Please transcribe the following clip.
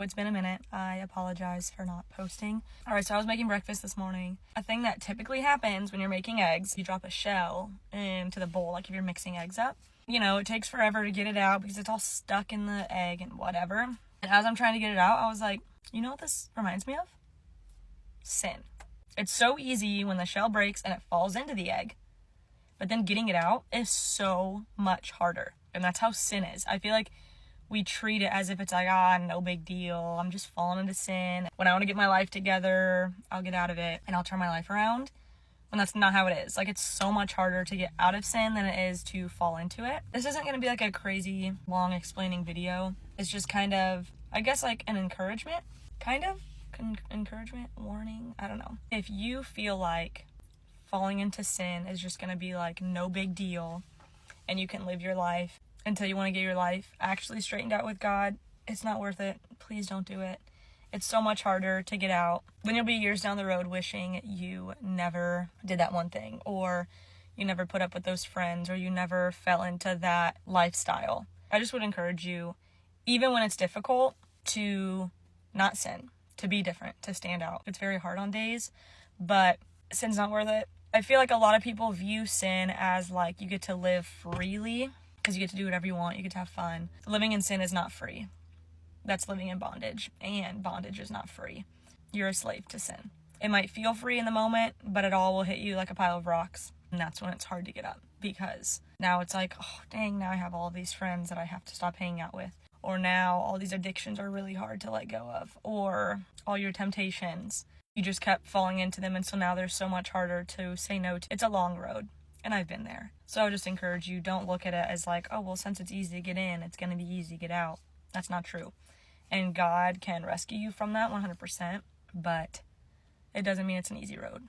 It's been a minute. I apologize for not posting. Alright, so I was making breakfast this morning. A thing that typically happens when you're making eggs, you drop a shell into the bowl, like if you're mixing eggs up. You know, it takes forever to get it out because it's all stuck in the egg and whatever. And as I'm trying to get it out, I was like, you know what this reminds me of? Sin. It's so easy when the shell breaks and it falls into the egg. But then getting it out is so much harder. And that's how sin is. I feel like we treat it as if it's like, no big deal. I'm just falling into sin. When I want to get my life together, I'll get out of it and I'll turn my life around. When that's not how it is. Like, it's so much harder to get out of sin than it is to fall into it. This isn't going to be like a crazy long explaining video. It's just kind of, I guess, like an encouragement. Kind of? Encouragement? Warning? I don't know. If you feel like falling into sin is just going to be like no big deal and you can live your life until you want to get your life actually straightened out with God, it's not worth it. Please don't do it. It's so much harder to get out. Then you'll be years down the road wishing you never did that one thing, or you never put up with those friends, or you never fell into that lifestyle. I just would encourage you, even when it's difficult, to not sin, to be different, to stand out. It's very hard on days, but sin's not worth it. I feel like a lot of people view sin as like you get to live freely because you get to do whatever you want, you get to have fun. Living in sin is not free. That's living in bondage, and bondage is not free. You're a slave to sin. It might feel free in the moment, but it all will hit you like a pile of rocks, and that's when it's hard to get up, because now it's like, oh dang, now I have all these friends that I have to stop hanging out with, or now all these addictions are really hard to let go of, or all your temptations, you just kept falling into them, and so now they're so much harder to say no to. It's a long road, and I've been there. So I would just encourage you, don't look at it as like, oh, well, since it's easy to get in, it's going to be easy to get out. That's not true. And God can rescue you from that 100%, but it doesn't mean it's an easy road.